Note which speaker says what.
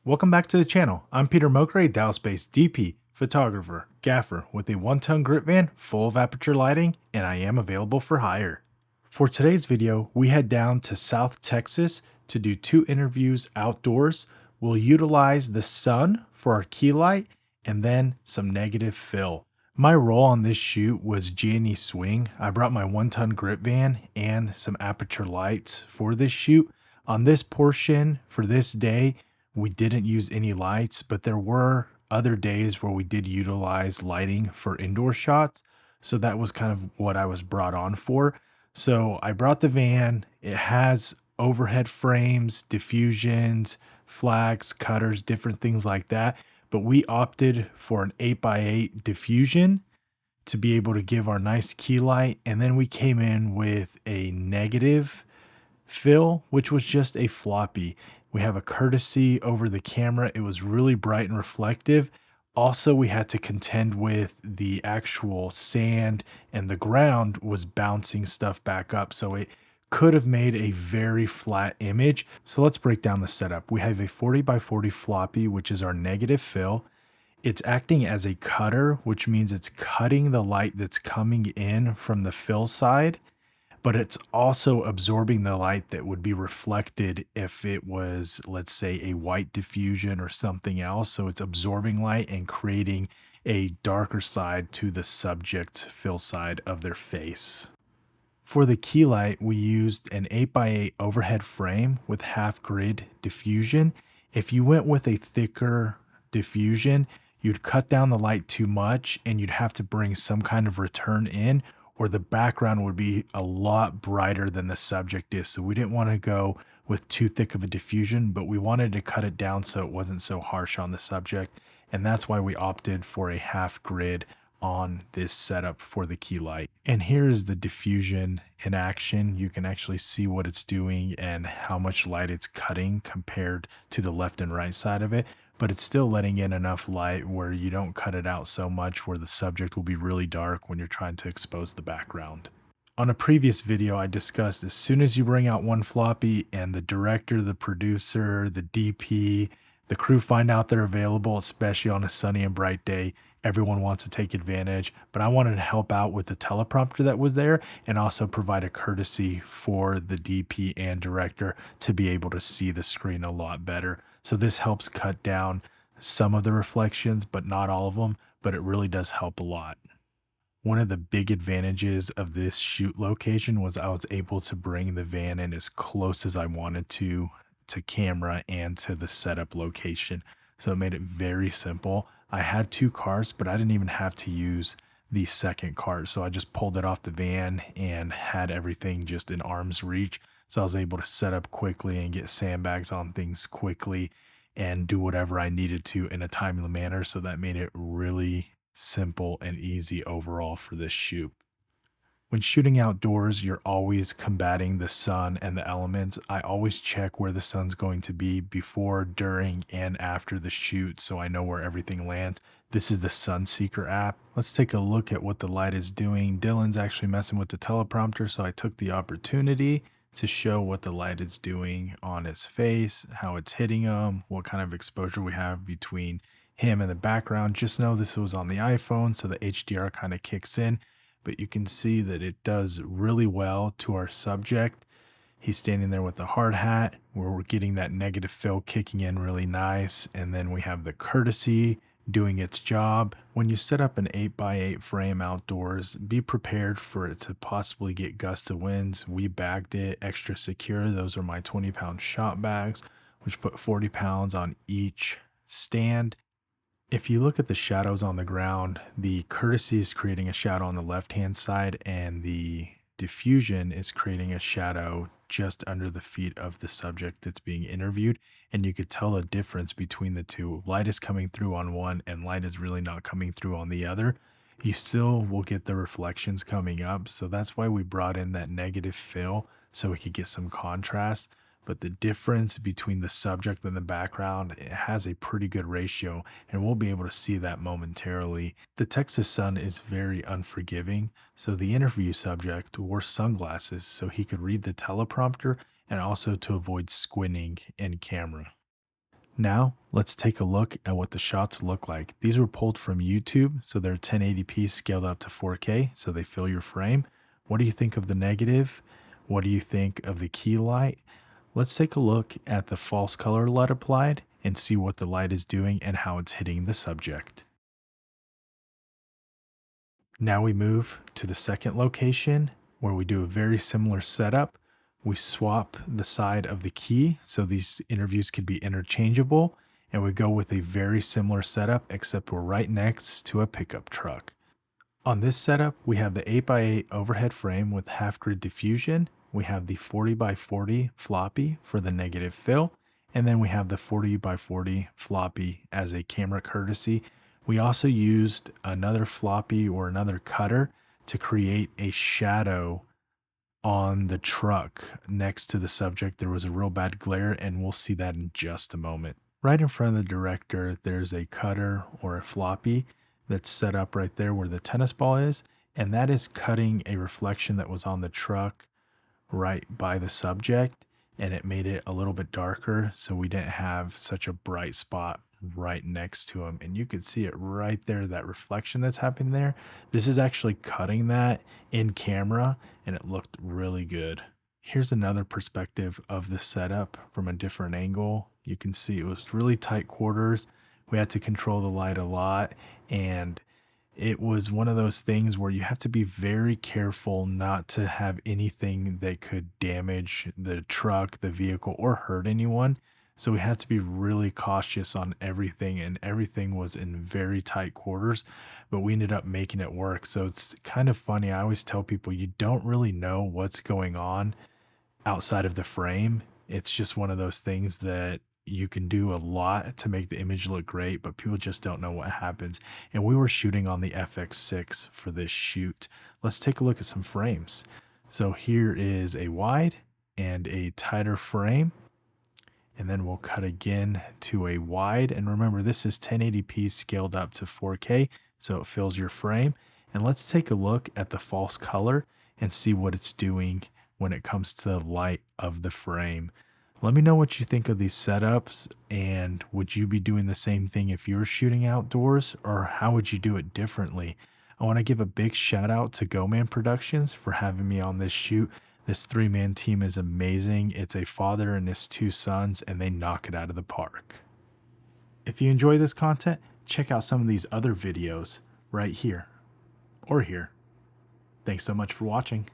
Speaker 1: Welcome back to the channel. I'm Peter Mokray, Dallas-based DP, photographer, gaffer with a 1-ton grip van full of aperture lighting, and I am available for hire. For today's video, we head down to South Texas to do 2 interviews outdoors. We'll utilize the sun for our key light and then some negative fill. My role on this shoot was G&E swing. I brought my 1-ton grip van and some aperture lights for this shoot. On this portion for this day, we didn't use any lights, but there were other days where we did utilize lighting for indoor shots. So that was kind of what I was brought on for. So I brought the van. It has overhead frames, diffusions, flags, cutters, different things like that. But we opted for an 8x8 diffusion to be able to give our nice key light. And then we came in with a negative fill, which was just a floppy. We have a courtesy over the camera. It was really bright and reflective. Also, we had to contend with the actual sand, and the ground was bouncing stuff back up. So it could have made a very flat image. So let's break down the setup. We have a 40x40 floppy, which is our negative fill. It's acting as a cutter, which means it's cutting the light that's coming in from the fill side, but it's also absorbing the light that would be reflected if it was, let's say, a white diffusion or something else. So it's absorbing light and creating a darker side to the subject fill side of their face. For the key light, we used an 8x8 overhead frame with half grid diffusion. If you went with a thicker diffusion, you'd cut down the light too much and you'd have to bring some kind of return in, or the background would be a lot brighter than the subject is. So we didn't want to go with too thick of a diffusion, but we wanted to cut it down so it wasn't so harsh on the subject. And that's why we opted for a half grid on this setup for the key light. And here is the diffusion in action. You can actually see what it's doing and how much light it's cutting compared to the left and right side of it, but it's still letting in enough light where you don't cut it out so much where the subject will be really dark when you're trying to expose the background. On a previous video, I discussed as soon as you bring out one floppy and the director, the producer, the DP, the crew find out they're available, especially on a sunny and bright day, everyone wants to take advantage. But I wanted to help out with the teleprompter that was there and also provide a courtesy for the DP and director to be able to see the screen a lot better. So this helps cut down some of the reflections, but not all of them, but it really does help a lot. One of the big advantages of this shoot location was I was able to bring the van in as close as I wanted to camera and to the setup location. So it made it very simple. I had 2 cars, but I didn't even have to use the second car. So I just pulled it off the van and had everything just in arm's reach. So I was able to set up quickly and get sandbags on things quickly and do whatever I needed to in a timely manner. So that made it really simple and easy overall for this shoot. When shooting outdoors, you're always combating the sun and the elements. I always check where the sun's going to be before, during, and after the shoot so I know where everything lands. This is the Sunseeker app. Let's take a look at what the light is doing. Dylan's actually messing with the teleprompter, so I took the opportunity to show what the light is doing on his face, how it's hitting him, what kind of exposure we have between him and the background. Just know this was on the iPhone, so the HDR kind of kicks in, but you can see that it does really well to our subject. He's standing there with the hard hat where we're getting that negative fill kicking in really nice. And then we have the courtesy doing its job. When you set up an 8x8 frame outdoors, be prepared for it to possibly get gusts of winds. We bagged it extra secure. Those are my 20-pound shot bags, which put 40 pounds on each stand. If you look at the shadows on the ground, the courtesy is creating a shadow on the left-hand side and the diffusion is creating a shadow just under the feet of the subject that's being interviewed. And you could tell a difference between the two. Light is coming through on one and light is really not coming through on the other. You still will get the reflections coming up. So that's why we brought in that negative fill so we could get some contrast. But the difference between the subject and the background, it has a pretty good ratio, and we'll be able to see that momentarily. The Texas sun is very unforgiving, so the interview subject wore sunglasses so he could read the teleprompter and also to avoid squinting in camera. Now, let's take a look at what the shots look like. These were pulled from YouTube, so they're 1080p scaled up to 4K, so they fill your frame. What do you think of the negative? What do you think of the key light? Let's take a look at the false color light applied and see what the light is doing and how it's hitting the subject. Now we move to the second location where we do a very similar setup. We swap the side of the key so these interviews could be interchangeable, and we go with a very similar setup except we're right next to a pickup truck. On this setup, we have the 8x8 overhead frame with half grid diffusion. We have the 40x40 floppy for the negative fill. And then we have the 40x40 floppy as a camera courtesy. We also used another floppy or another cutter to create a shadow on the truck next to the subject. There was a real bad glare, and we'll see that in just a moment. Right in front of the director, there's a cutter or a floppy that's set up right there where the tennis ball is, and that is cutting a reflection that was on the truck right by the subject, and it made it a little bit darker so we didn't have such a bright spot right next to him. And you could see it right there, that reflection that's happening there. This is actually cutting that in camera, and it looked really good. Here's another perspective of the setup from a different angle. You can see it was really tight quarters. We had to control the light a lot, and it was one of those things where you have to be very careful not to have anything that could damage the truck, the vehicle, or hurt anyone. So we had to be really cautious on everything, and everything was in very tight quarters, but we ended up making it work. So it's kind of funny. I always tell people you don't really know what's going on outside of the frame. It's just one of those things that you can do a lot to make the image look great, but people just don't know what happens. And we were shooting on the FX6 for this shoot. Let's take a look at some frames. So here is a wide and a tighter frame. And then we'll cut again to a wide. And remember, this is 1080p scaled up to 4K, so it fills your frame. And let's take a look at the false color and see what it's doing when it comes to the light of the frame. Let me know what you think of these setups, and would you be doing the same thing if you were shooting outdoors, or how would you do it differently? I want to give a big shout out to Go Man Productions for having me on this shoot. This three-man team is amazing. It's a father and his two sons, and they knock it out of the park. If you enjoy this content, check out some of these other videos right here or here. Thanks so much for watching.